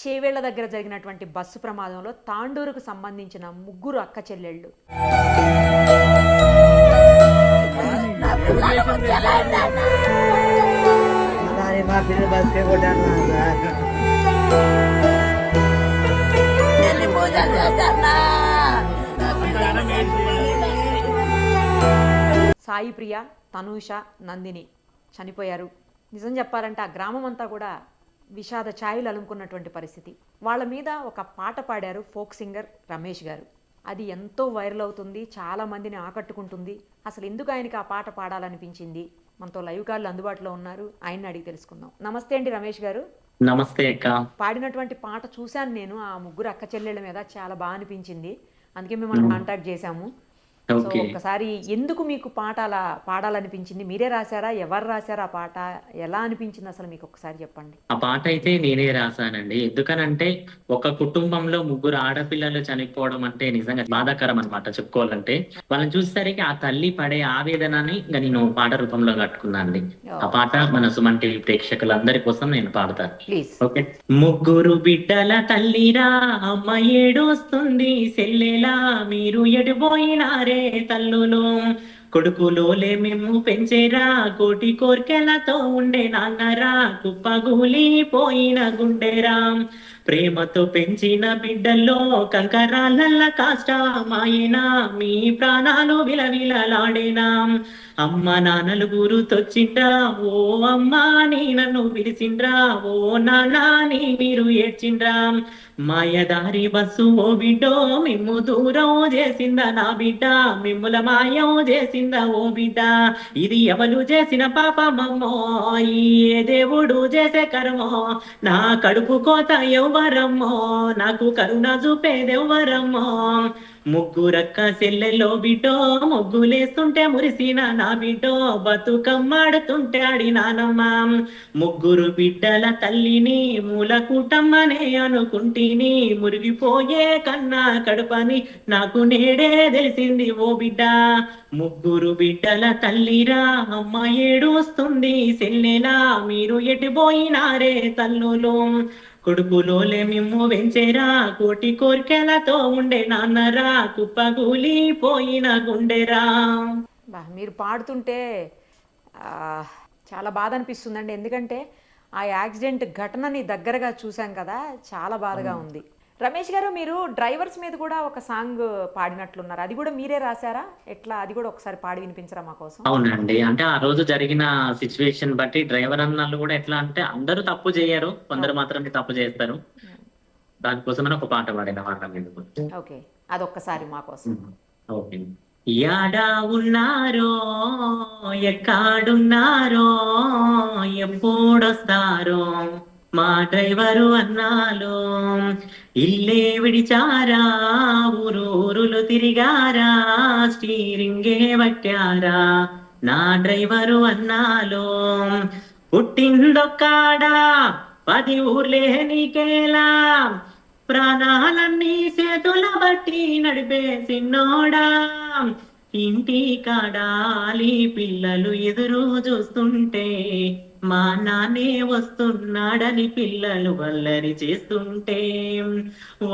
చేవేళ్ల దగ్గర జరిగినటువంటి బస్సు ప్రమాదంలో తాండూరుకు సంబంధించిన ముగ్గురు అక్క చెల్లెళ్ళు సాయి ప్రియ, తనూష, నందిని చనిపోయారు. నిజం చెప్పాలంటే ఆ గ్రామం అంతా కూడా విషాద ఛాయలు అలుముకున్నటువంటి పరిస్థితి. వాళ్ళ మీద ఒక పాట పాడారు ఫోక్ సింగర్ రమేష్ గారు. అది ఎంతో వైరల్ అవుతుంది, చాలా మందిని ఆకట్టుకుంటుంది. అసలు ఎందుకు ఆయనకి ఆ పాట పాడాలనిపించింది? మనతో లైవ్ కాళ్ళు అందుబాటులో ఉన్నారు, ఆయన్ని అడిగి తెలుసుకుందాం. నమస్తే అండి రమేష్ గారు. నమస్తే అక్క. పాడినటువంటి పాట చూశాను నేను, ఆ ముగ్గురు అక్క చెల్లెళ్ళ మీద చాలా బాగా అనిపించింది. అందుకే మిమ్మల్ని కాంటాక్ట్ చేశాము. సో ఒకసారి ఎందుకు మీకు పాట అలా పాడాలనిపించింది? మీరే రాశారా, ఎవరు రాశారా ఆ పాట? ఎలా అనిపించింది అసలు మీకు ఒకసారి చెప్పండి. ఆ పాట అయితే నేనే రాశానండి. ఎందుకనంటే ఒక కుటుంబంలో ముగ్గురు ఆడపిల్లలు చనిపోవడం అంటే నిజంగా బాధాకరం అనమాట చెప్పుకోవాలంటే. వాళ్ళని చూసేసరికి ఆ తల్లి పడే ఆవేదనని ఇంకా నేను పాట రూపంలో కట్టుకున్నాను. ఆ పాట మన సుమన్ టీవీ ప్రేక్షకులందరి కోసం నేను పాడతాను. ప్లీజ్. ఓకే. ముగ్గురు బిడ్డల తల్లిరా అమ్మ ఏడొస్తుంది సెల్లెలా మీరు ఎడిపోయినారే తల్లులు, కొడుకులోలే మేము పెంచేరా కోటి కోర్కెలతో ఉండే నాన్నరా కుప్పగూలిపోయిన గుండెరా, ప్రేమతో పెంచిన బిడ్డల్లో కంకరాలల్ల కాష్టమాయినా మీ ప్రాణాలు విలవిలలాడేనా, అమ్మ నాన్నలు గురుతొచ్చిండ్రా ఓ అమ్మ నీ నన్ను పిలిచిండ్రా ఓ నాన్న నీ మీరు ఏడ్చిండ్రా, మాయదారి బస్సు ఓ బిడ్డో మిమ్ము దూరం చేసిందా నా బిడ్డ, మిమ్ముల మాయం చేసిందా ఓ బిడ్డ, ఇది ఎవరు చేసిన పాపమమ్మో ఏ దేవుడు చేసే కర్మో, నా కడుపు కోత ఎవ్వరమ్మో నాకు కరుణ చూపేదెవ్వరమ్మో, ముగ్గురక్క సెల్లెల్లో బిడ్డో ముగ్గులేస్తుంటే మురిసిన నా బిడ్డో బతుకమ్మాడుతుంటే ఆడినానమ్మ, ముగ్గురు బిడ్డల తల్లిని మూల కూటమ్మనే అనుకుంటిని, మురిగిపోయే కన్నా కడుపని నాకు నేడే తెలిసింది ఓ బిడ్డ, ముగ్గురు బిడ్డల తల్లిరా అమ్మ ఏడుస్తుంది సెల్లెలా మీరు ఎటుపోయినారే తల్లులు, కొడుకులోలే మిమ్ము వెంచేరా కోటి కోరికలతో ఉండే నాన్నరా కుప్పగూలిపోయిన గుండెరా. మీరు పాడుతుంటే చాలా బాధ అనిపిస్తుందండి. ఎందుకంటే ఆ యాక్సిడెంట్ ఘటనని దగ్గరగా చూసాం కదా, చాలా బాధగా ఉంది. రమేష్ గారు, మీరు డ్రైవర్స్ మీద కూడా ఒక సాంగ్ పాడినట్లున్నారు, అది కూడా మీరే రాశారా? ఎట్లా, అది కూడా ఒకసారి పాడి వినిపించరా మా కోసం? అవునండి. అంటే ఆ రోజు జరిగిన సిచ్యువేషన్ బట్టి డ్రైవర్ అన్నలు కూడా ఎట్లా అంటే అందరూ తప్పు చేయరు, కొందరు మాత్రమే తప్పు చేస్తారు. దానికోసమని ఒక పాట పాడిన వాళ్ళ మీద. ఓకే, అదొక్కసారి మా కోసం. ఓకే. యాడా ఉన్నారో ఎక్కడున్నారో ఎప్పుడొస్తారో మా డ్రైవరు అన్నాలో, ఇల్లే విడిచారా ఊరూరులు తిరిగారా స్టీరింగే పట్టారా నా డ్రైవరు అన్నాలో, పుట్టిందొక్కాడా 10 ఊర్లే నీకేలా, ప్రాణాలన్నీ చేతుల బట్టి నడిపే సిన్నోడా, ఇంటి కాడాలి పిల్లలు ఎదురు చూస్తుంటే మా నాన్నే వస్తున్నాడని పిల్లలు వల్లరి చేస్తుంటే,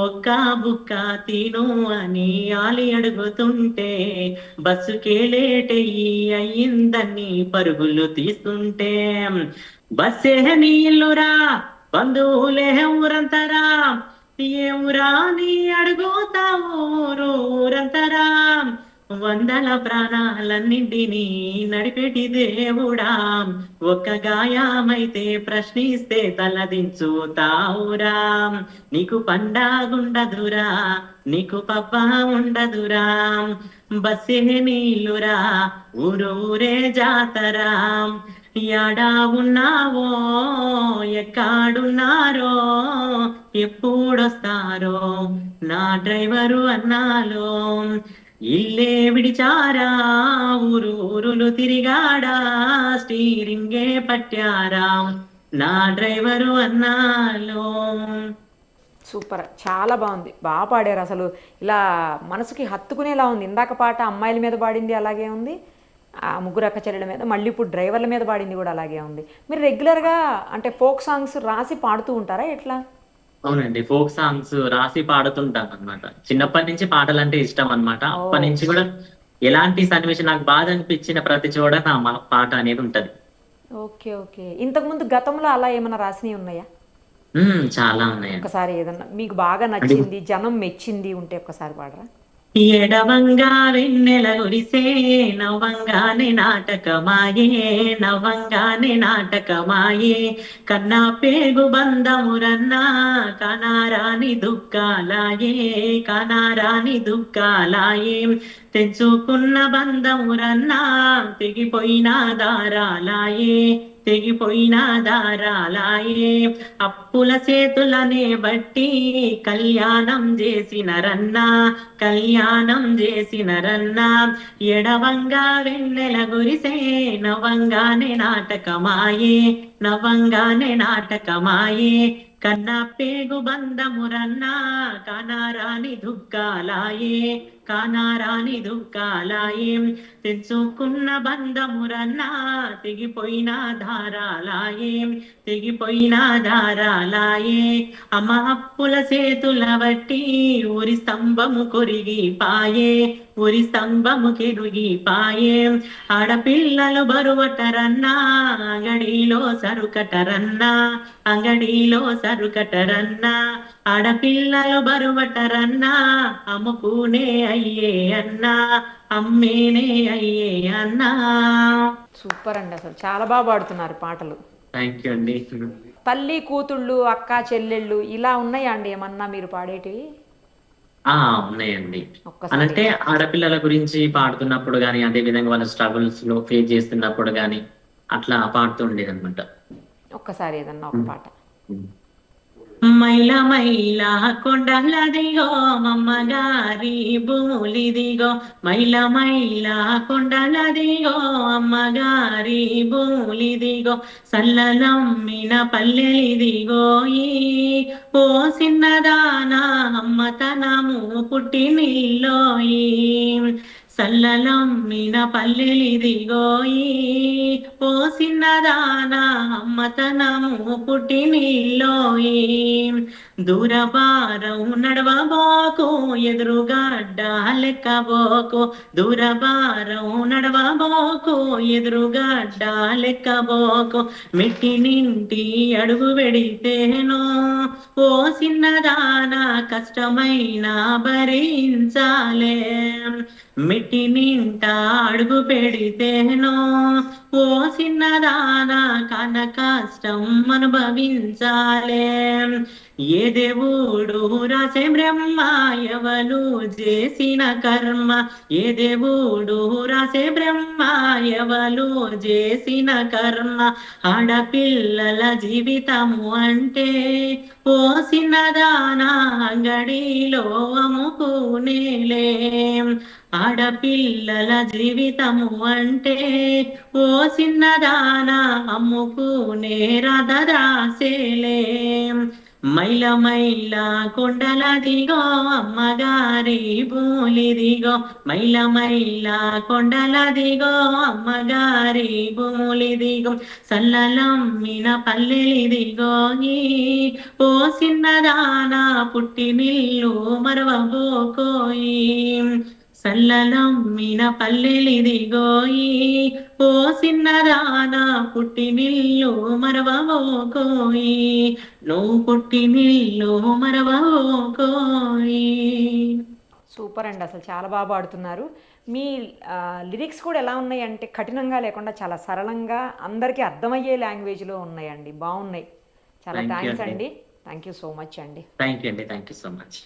ఒక్క బుక్క తిను అని ఆలి అడుగుతుంటే బస్సుకే లేటయ్యి అయ్యిందని పరుగులు తీస్తుంటే, బస్సే నీళ్ళురా బంధువులే ఊరంతరా ఏ ఊరా నీ అడుగుతావు ఊరంతరా, వందల ప్రాణాలన్నింటినీ నడిపెట్టి దేవుడా ఒక్క గాయమైతే ప్రశ్నిస్తే తలదించుతావురా, నీకు పండగుండదురా నీకు పబ్బ ఉండదురా, బస్సే నీళ్ళురా ఊరూరే జాతరా, యాడా ఉన్నావో ఎక్కడున్నారో ఎప్పుడొస్తారో నా డ్రైవరు అన్నాలో, ఇల్లే విడిచారా ఊరూరులు తిరిగాడా స్టీరింగే పట్టారా నా డ్రైవరు అన్నాలో. సూపర్, చాలా బాగుంది, బాగా పాడారు. అసలు ఇలా మనసుకి హత్తుకునేలా ఉంది. ఇందాక పాట అమ్మాయిల మీద పాడింది అలాగే ఉంది, ఆ ముగ్గురు అక్క చెల్లెల మీద, మళ్ళీ ఇప్పుడు డ్రైవర్ల మీద పాడింది కూడా అలాగే ఉంది. మీరు రెగ్యులర్గా అంటే ఫోక్ సాంగ్స్ రాసి పాడుతూ ఉంటారా ఎట్లా? అవునండి. ఫోక్ సాంగ్స్ రాసి పాడుతుంటాను అన్నమాట. చిన్నప్పటి నుంచి పాటలంటే ఇష్టం అన్నమాట. ఓ, అప్పటి నుంచి కూడా ఎలాంటి సన్నివేశం నాకు బాధ అనిపించిన ప్రతి చోట నా పాట అనేది ఉంటది. Okay okay. ఇంతకుముందు గతంలో అలా ఏమైనా రాసినవి ఉన్నాయా? చాలా ఉన్నాయండి. ఒక్కసారి ఏదన్నా మీకు బాగా అంటే నచ్చింది, జనం మెచ్చింది ఉంటే ఒక్కసారి పాడరా? ఎడవంగా వెన్నెల గురిసే నవ్వంగానే నాటకమాయే నవ్వంగానే నాటకమాయే కన్నా పేగు బంధమురన్నా కనారాని దుఃఖాలాయే కనారాని దుఃఖాలాయే తెంచుకున్న బంధమురన్నా తెగిపోయిన దారాలాయే తెగిపోయిన దారాలాయే అప్పుల చేతులనే బట్టి కళ్యాణం చేసినరన్నా కళ్యాణం చేసినరన్నా ఎడవంగా వెన్నెల గురిసే నవ్వంగానే నాటకమాయే నవ్వంగానే నాటకమాయే కన్నా పేగు బంధమురన్నా కానారాని దుఃఖాలాయే కానారాని దుఃఖాలాయే తెంచుకున్న బంధమురన్నా తెగిపోయిన దారాలాయే తెగిపోయిన దారాలాయే అమ్మ అప్పుల చేతుల బట్టి ఊరి స్తంభము కొరిగి పాయే ఊరి స్తంభము కెరుగి పాయే ఆడపిల్లలు బరువటరన్నా అంగడిలో సరుకటరన్నా అంగడిలో సరుకటరన్నా ఆడపిల్లలు బరువటరన్నా అమ్ముకునే అయ్యే అన్నా అమ్మేనే అయ్యే అన్నా. సూపర్ అండి, అసలు చాలా బాగా పాడుతున్నారు పాటలు. థ్యాంక్ యూ అండి. తల్లి కూతుళ్ళు, అక్క చెల్లెళ్ళు ఇలా ఉన్నాయా అండి ఏమన్నా మీరు పాడేటివి? ఆ ఉన్నాయండి. ఒక్కసారి అనంటే ఆడపిల్లల గురించి పాడుతున్నప్పుడు గాని, అదే విధంగా వాళ్ళ స్ట్రగుల్స్ లో ఫేస్ చేస్తున్నప్పుడు గాని, అట్లా పాడుతూ ఉండేదన్నమాట. ఒక్కసారి ఏదన్నా ఒక పాట. మైల మైల కొండలదిగో అమ్మగారి భూములిదిగో మైల మైల కొండలదిగో అమ్మగారి భూములిదిగో సల్లలమ్మిన పల్లెలిదిగో ఈ ఓ సిన్నదానా అమ్మతనము పుట్టినిల్లోయి సల్లలమ్మిన పల్లెలిదిగోయి ఓ సిన్నదానా అమ్మతనము పుట్టినిల్లోయి దూరబారం నడవబోకు ఎదురుగడ్డ లెక్కబోకు దూరబారం నడవబోకు ఎదురుగడ్డ లెక్కబోకు మెట్టినింటి అడుగు పెడితేనో ఓ సిన్నదానా కష్టమైన భరించాలే మెట్టినింట అడుగు పెడితేనో ఓ సిన్నదానా కన కష్టం అనుభవించాలే ఏ దేవుడు రాసే బ్రహ్మ ఎవలు చేసిన కర్మ ఏ దేవుడు రాసే బ్రహ్మ ఎవలు చేసిన కర్మ ఆడపిల్లల జీవితము అంటే ఓ సిన్నదానా అంగడిలో అమ్ముకునేలే ఆడపిల్లల జీవితము అంటే ఓ సిన్నదానా అమ్ముకునే రథరాసేలే మైల మైల కొండలదిగో అమ్మగారి భూములిదిగో మైల మైల కొండలదిగో అమ్మగారి భూములిదిగో సల్లలమ్మిన పల్లెలిదిగో ఈ ఓ సిన్నదానా పుట్టినిల్లు మరవబోకోయి సల్లలమ్మిన పల్లెలిదిగోయి ఓ సిన్నదానా పుట్టినిల్లు మరవబోకోయి నువ్వు పుట్టినిల్లు మరవబోకోయి. సూపర్ అండి, అసలు చాలా బాగా పాడుతున్నారు. మీ లిరిక్స్ కూడా ఎలా ఉన్నాయి అంటే కఠినంగా లేకుండా చాలా సరళంగా అందరికీ అర్థమయ్యే లాంగ్వేజ్లో ఉన్నాయండి, బాగున్నాయి. చాలా థ్యాంక్ యూ థ్యాంక్స్ అండి. అండి. థ్యాంక్ యూ సో మచ్ అండి. థ్యాంక్ యూ అండి. Thank you so much.